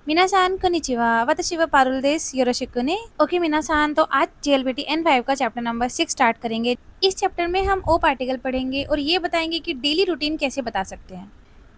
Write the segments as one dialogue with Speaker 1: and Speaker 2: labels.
Speaker 1: मिनासान konnichiwa वाताशी वा पारुल देस योरोशिकु ने। ओके मिनासान, तो आज JLPT N5 का चैप्टर नंबर 6 स्टार्ट करेंगे। इस चैप्टर में हम ओ पार्टिकल पढ़ेंगे और ये बताएंगे कि डेली रूटीन कैसे बता सकते हैं।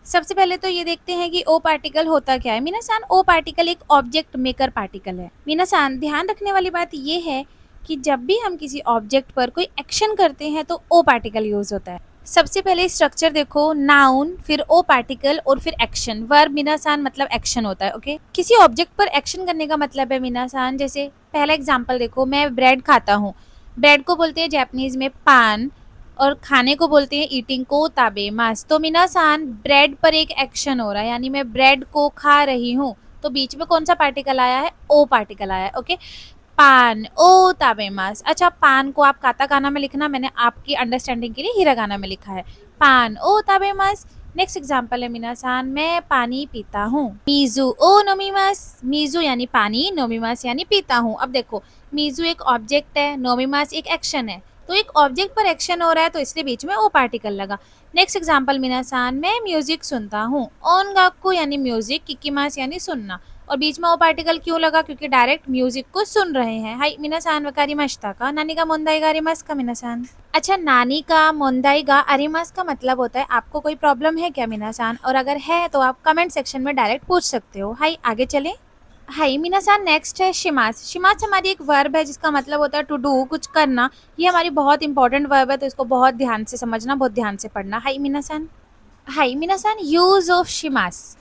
Speaker 1: सबसे पहले तो ये देखते हैं कि ओ पार्टिकल होता क्या है। मिनासान, ओ पार्टिकल एक ऑब्जेक्ट मेकर पार्टिकल है। मिनासान, ध्यान रखने वाली बात ये है कि जब भी हम किसी ऑब्जेक्ट पर कोई एक्शन करते हैं तो ओ पार्टिकल यूज होता है। सबसे पहले स्ट्रक्चर देखो, नाउन, फिर ओ पार्टिकल और फिर एक्शन। वर्ब मिनासान मतलब एक्शन होता है। ओके, किसी ऑब्जेक्ट पर एक्शन करने का मतलब है मिनासान, जैसे पहला एग्जांपल देखो, मैं ब्रेड खाता हूँ। ब्रेड को बोलते हैं जापानीज में पान और खाने को बोलते हैं ईटिंग को ताबेमास। तो मिनासान, ब्रेड पर एक एक्शन हो रहा है, यानी मैं ब्रेड को खा रही हूँ। तो बीच में कौन सा पार्टिकल आया है? ओ पार्टिकल आया है। ओके, पान ओ ताबेमास। अच्छा, पान को आप काताकाना में लिखना, मैंने आपकी अंडरस्टैंडिंग के लिए हिरागाना में लिखा है, पान ओ ताबेमास। नेक्स्ट एग्जांपल है मिनासान, मैं पानी पीता हूँ। मीजू ओ नोमीमास। मीजू यानी पानी, नोमीमास यानी पीता हूँ। अब देखो, मीजू एक ऑब्जेक्ट है, नोमीमास एक एक्शन है। तो एक ऑब्जेक्ट पर एक्शन हो रहा है तो इसलिए बीच में ओ पार्टिकल लगा। नेक्स्ट एग्जांपल मिनासान, मैं म्यूजिक सुनता हूँ। ऑन गाकू यानी म्यूजिक, किकिमास यानी सुनना। और बीच में ओ पार्टिकल क्यों लगा? क्योंकि डायरेक्ट म्यूजिक को सुन रहे हैं। हाई मिनासान वकारी मश्ता का नानी का मोंदाई गा अरिमास का मिनासान। अच्छा, नानी का मोंदाई गा अरिमास का मतलब होता है आपको कोई प्रॉब्लम है क्या मिनासान? और अगर है तो आप कमेंट सेक्शन में डायरेक्ट पूछ सकते हो। हाई आगे चलें। हाई मिनासान, नेक्स्ट है शिमास। शिमास हमारी एक वर्ब है जिसका मतलब होता है टू डू, कुछ करना। ये हमारी बहुत इंपॉर्टेंट वर्ब है, तो इसको बहुत ध्यान से समझना, बहुत ध्यान से पढ़ना। हाई मिनासान। हाई मिनासान, यूज ऑफ शिमास।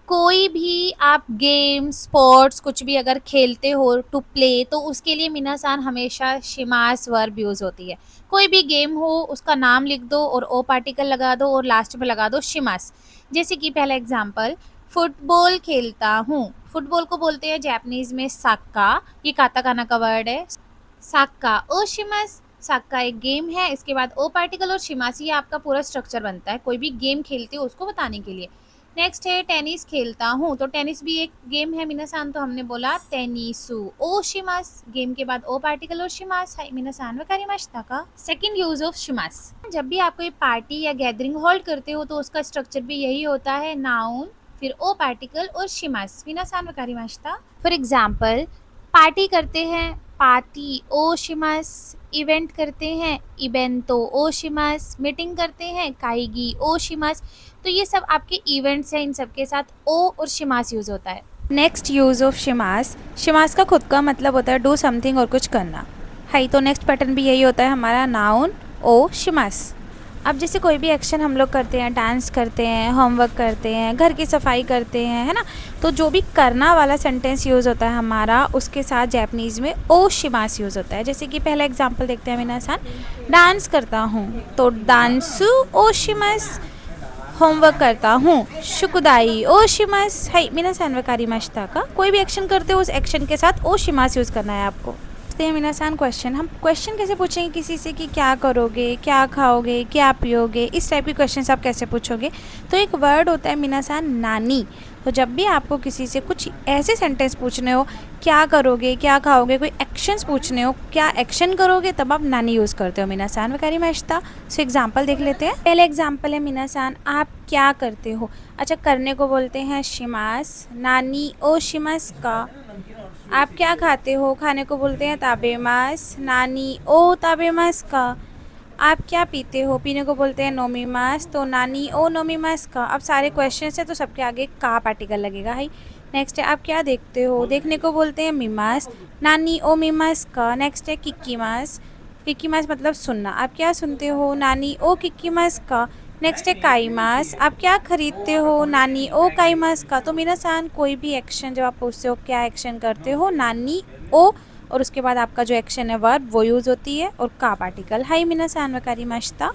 Speaker 1: कोई भी आप गेम, स्पोर्ट्स कुछ भी अगर खेलते हो टू प्ले, तो उसके लिए मिनासान हमेशा शिमास वर्ब यूज होती है। कोई भी गेम हो उसका नाम लिख दो और ओ पार्टिकल लगा दो और लास्ट में लगा दो शिमास। जैसे कि पहला एग्जांपल, फुटबॉल खेलता हूँ। फुटबॉल को बोलते हैं जापानीज में साक्का, ये काताकाना का वर्ड है साक्का ओ शिमास। साक्का एक गेम है, इसके बाद ओ पार्टिकल और शिमास, ये आपका पूरा स्ट्रक्चर बनता है कोई भी गेम खेलते हो उसको बताने के लिए। नेक्स्ट है टेनिस खेलता हूँ। तो टेनिस भी एक गेम है मिनासान, तो हमने बोला टेनिसु ओ शिमास। गेम के बाद ओ पार्टिकल और शिमास। हाई मिनासान वकारी मश्ता का। सेकंड यूज ऑफ शिमास, जब भी आप कोई पार्टी या गैदरिंग होल्ड करते हो तो उसका स्ट्रक्चर भी यही होता है, नाउन, फिर ओ पार्टिकल और शिमास। मिनासान वकारी मश्ता। फॉर एग्जाम्पल, पार्टी करते हैं, पार्टी ओ शिमास। इवेंट करते हैं, इवेंटो ओ शिमास। मीटिंग करते हैं, काइगी ओ शिमास। तो ये सब आपके इवेंट्स हैं, इन सब के साथ ओ और शिमास यूज होता है। नेक्स्ट यूज ऑफ शिमास, शिमास का खुद का मतलब होता है डू समथिंग और कुछ करना। हाई, तो नेक्स्ट पैटर्न भी यही होता है हमारा, नाउन ओ शिमास। अब जैसे कोई भी एक्शन हम लोग करते हैं, डांस करते हैं, होमवर्क करते हैं, घर की सफाई करते हैं, है ना, तो जो भी करना वाला सेंटेंस यूज़ होता है हमारा, उसके साथ जापानीज़ में ओ शिमास यूज़ होता है। जैसे कि पहला एग्जांपल देखते हैं मिनासान, डांस करता हूँ तो डांसू ओ शिमास। होमवर्क करता हूँ, शुकुदाई ओ शिमास। हाई मिनासान वकारी मश्ता का। कोई भी एक्शन करते हो उस एक्शन के साथ ओ शिमास यूज़ करना है आपको। पूछते हैं मिनासान क्वेश्चन, हम क्वेश्चन कैसे पूछेंगे किसी से कि क्या करोगे, क्या खाओगे, क्या पियोगे, इस टाइप के क्वेश्चन आप कैसे पूछोगे? तो एक वर्ड होता है मिनासान नानी। तो जब भी आपको किसी से कुछ ऐसे सेंटेंस पूछने हो, क्या करोगे, क्या खाओगे, कोई एक्शंस पूछने हो, क्या एक्शन करोगे, तब आप नानी यूज़ करते हो मिनासान वकारी मश्ता। सो एग्जाम्पल देख लेते हैं। पहले एग्जाम्पल है मिनासान, आप क्या करते हो। अच्छा, करने को बोलते हैं शिमास, नानी ओ शिमास का। आप क्या खाते हो, खाने को बोलते हैं ताबेमास, नानी ओ ताबेमास का। आप क्या पीते हो, पीने को बोलते हैं नोमीमास, तो नानी ओ नोमीमास का। अब सारे क्वेश्चन है तो सबके आगे का पार्टिकल लगेगा। हाई नेक्स्ट है, आप क्या देखते हो, देखने को बोलते हैं मीमास, नानी ओ मीमास का। नेक्स्ट है किक्कीमास, किक्कीमास मतलब सुनना। आप क्या सुनते हो, नानी ओ किक्कीमास का। नेक्स्ट है काईमास, आप क्या खरीदते हो, नानी ओ काईमास का। तो मिनासान, कोई भी एक्शन जब आप पूछते हो क्या एक्शन करते हो, नानी ओ और उसके बाद आपका जो एक्शन है वर्ब वो यूज़ होती है और का पार्टिकल। हाई मिनासान वकारी मश्ता।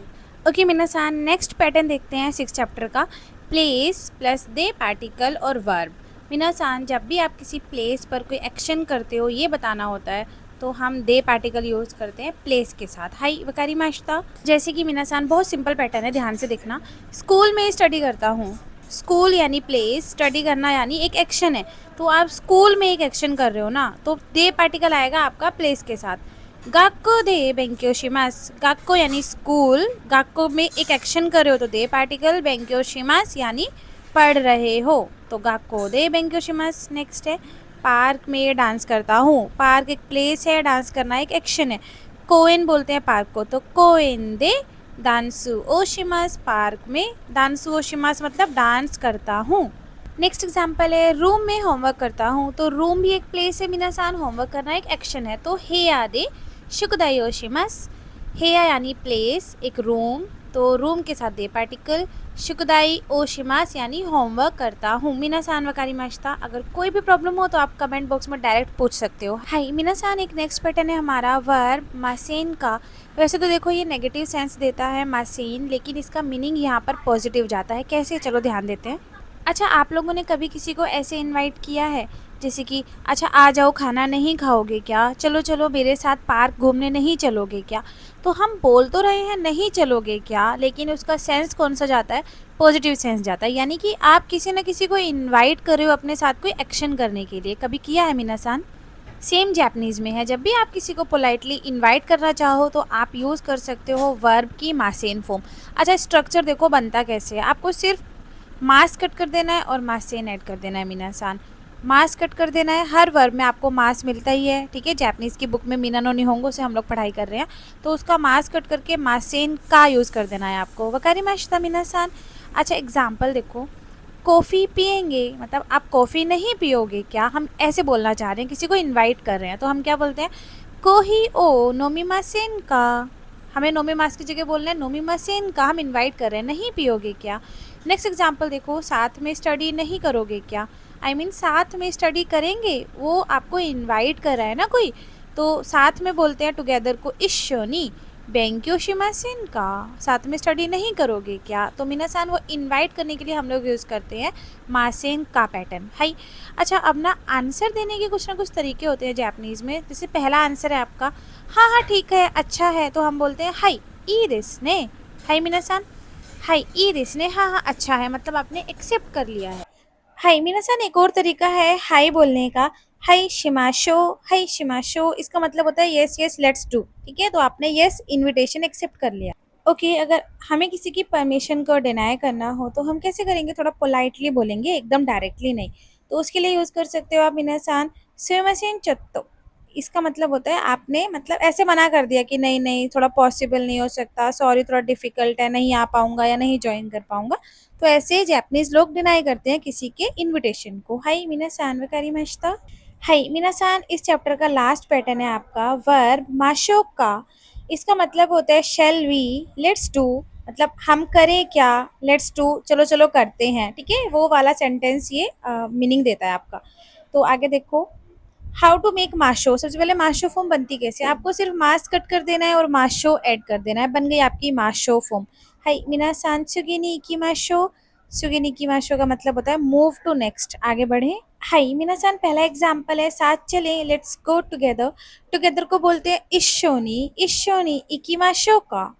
Speaker 1: ओके मिनासान, नेक्स्ट पैटर्न देखते हैं 6 चैप्टर का, प्लेस प्लस दे पार्टिकल और वर्ब। मिनासान, जब भी आप किसी प्लेस पर कोई एक्शन करते हो ये बताना होता है तो हम दे पार्टिकल यूज़ करते हैं प्लेस के साथ। हाई वकारी मश्ता। जैसे कि मिनासान, बहुत सिंपल पैटर्न है, ध्यान से देखना। स्कूल में स्टडी करता हूँ। स्कूल यानी प्लेस, स्टडी करना यानी एक एक्शन है, तो आप स्कूल में एक एक्शन कर रहे हो ना, तो दे पार्टिकल आएगा आपका प्लेस के साथ। गाक्को दे बेंक्यो शिमास। गाक्को यानी स्कूल, गाक्को में एक एक्शन कर रहे हो तो दे पार्टिकल, बेंक्यो शिमास यानी पढ़ रहे हो। तो गाको दे बेंक्यो शिमास। नेक्स्ट है पार्क में डांस करता हूँ। पार्क एक प्लेस है, डांस करना एक एक्शन है। कोएन बोलते हैं पार्क को, तो कोएन दे डांसू ओशिमास। पार्क में डांसू ओशिमास मतलब डांस करता हूँ। नेक्स्ट एग्जाम्पल है रूम में होमवर्क करता हूँ। तो रूम भी एक प्लेस है मिनासान, होमवर्क करना एक एक्शन है। तो हेया दे शुकुदाई ओशिमास। हेया यानी प्लेस, एक रूम, तो रूम के साथ दे पार्टिकल, शुकुदाई ओशिमास यानी होमवर्क करता हूँ। मिनासान वकारिमाशिता। अगर कोई भी प्रॉब्लम हो तो आप कमेंट बॉक्स में डायरेक्ट पूछ सकते हो। हाई मिनासान, एक नेक्स्ट पैटर्न है हमारा वर्ब मासेन का। वैसे तो देखो ये नेगेटिव सेंस देता है मासेन, लेकिन इसका मीनिंग यहाँ पर पॉजिटिव जाता है। कैसे, चलो ध्यान देते हैं। अच्छा, आप लोगों ने कभी किसी को ऐसे इनवाइट किया है जैसे कि अच्छा आ जाओ, खाना नहीं खाओगे क्या, चलो चलो मेरे साथ पार्क घूमने नहीं चलोगे क्या। तो हम बोल तो रहे हैं नहीं चलोगे क्या, लेकिन उसका सेंस कौन सा जाता है, पॉजिटिव सेंस जाता है। यानी कि आप किसी न किसी को इनवाइट कर रहे हो अपने साथ कोई एक्शन करने के लिए। कभी किया है मिनासान? सेम जैपनीज़ में है। जब भी आप किसी को पोलाइटली इनवाइट करना चाहो तो आप यूज़ कर सकते हो वर्ब की मासेन फॉर्म। अच्छा, स्ट्रक्चर देखो बनता कैसे है। आपको सिर्फ मास कट कर देना है और मासेन ऐड कर देना है मिनासान। मास कट कर देना है, हर वर्ब में आपको मास मिलता ही है, ठीक है। जैपनीज़ की बुक में मीना नो निहोंगो से हम लोग पढ़ाई कर रहे हैं, तो उसका मास कट करके मासेन का यूज़ कर देना है आपको। वकारी माशिता मिनासान। अच्छा, एग्जाम्पल देखो, कॉफ़ी पिएंगे मतलब आप कॉफ़ी नहीं पियोगे क्या, हम ऐसे बोलना चाह रहे हैं, किसी को इनवाइट कर रहे हैं, तो हम क्या बोलते हैं, कोही ओ नोमीमासेन का। हमें नोमीमास की जगह बोलना है नोमीमासेन का, हम इनवाइट कर रहे हैं, नहीं पियोगे क्या। नेक्स्ट एग्जाम्पल देखो, साथ में स्टडी नहीं करोगे क्या, आई मीन साथ में स्टडी करेंगे, वो आपको इनवाइट कर रहा है ना कोई, तो साथ में बोलते हैं टुगेदर को इश्योनी बेंक्यो शिमासेन का। साथ में स्टडी नहीं करोगे क्या, तो मिनासान वो इनवाइट करने के लिए हम लोग यूज़ करते हैं मासेन का पैटर्न। हाई। अच्छा, अब ना आंसर देने के कुछ ना कुछ तरीके होते हैं जैपनीज़ में। जैसे पहला आंसर है आपका हाँ हाँ ठीक है, अच्छा है, तो हम बोलते हैं हाई ई दिस ने। हाई मिनासान, हाई ई दिस ने, हाँ हाँ अच्छा है, मतलब आपने एक्सेप्ट कर लिया है। हाई मिनासान, एक और तरीका है हाई बोलने का, हाई शिमाशो। हाई शिमाशो इसका मतलब होता है यस यस लेट्स डू, ठीक है। तो आपने यस इनविटेशन एक्सेप्ट कर लिया। ओके, अगर हमें किसी की परमिशन को डिनाई करना हो तो हम कैसे करेंगे, थोड़ा पोलाइटली बोलेंगे, एकदम डायरेक्टली नहीं। तो उसके लिए यूज़ कर सकते हो आप मिनासान सुमिमासेन चोत्तो। इसका मतलब होता है आपने मतलब ऐसे मना कर दिया कि नहीं नहीं थोड़ा पॉसिबल नहीं हो सकता, सॉरी थोड़ा डिफ़िकल्ट है, नहीं आ पाऊँगा या नहीं जॉइन कर पाऊँगा। तो ऐसे जैपनीज़ लोग डिनाई करते हैं किसी के इनविटेशन को। हाई मिनासान वकारिमाशिता। हाई मिनासान, इस चैप्टर का लास्ट पैटर्न है आपका वर्ब माशोका। इसका मतलब होता है शेल वी, लेट्स डू, मतलब हम करें क्या, लेट्स डू चलो चलो करते हैं, ठीक है। वो वाला सेंटेंस ये मीनिंग देता है आपका। तो आगे देखो, हाउ टू मेक माशो। सबसे पहले माशो फॉर्म बनती कैसे, आपको सिर्फ मास कट कर देना है और माशो ऐड कर देना है, बन गई आपकी माशो फॉर्म। हाई मिनासान सुगिनी इकिमाशो। सुगिनी इकिमाशो का मतलब होता है मूव टू नेक्स्ट, आगे बढ़े। हाई मिनासान, पहला एग्जाम्पल है साथ चले, लेट्स गो टुगेदर। टुगेदर को बोलते हैं इशोनी। इशोनी इकिमाशो का।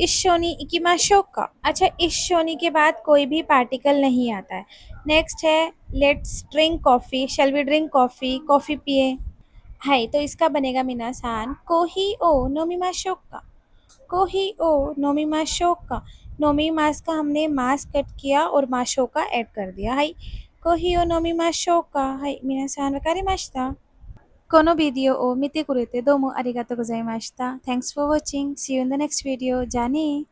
Speaker 1: इशोनी इकिमाशो का। अच्छा, इशोनी के बाद कोई भी पार्टिकल नहीं आता है। नेक्स्ट है let's drink coffee. Shall we drink coffee, coffee पिए। हाय, तो इसका बनेगा मिनासान कोही ओ नोमीमाशो का। कोही ओ नोमीमाशो का। नोमीमास का हमने मास कट किया और माशो का ऐड कर दिया। हाय, कोही ओ नोमीमाशो का। हाय मिनासान वकारिमाशिता। このビデオを見てくれてどうもありがとうございました。Thanks for watching. See you in the next video. じゃあね。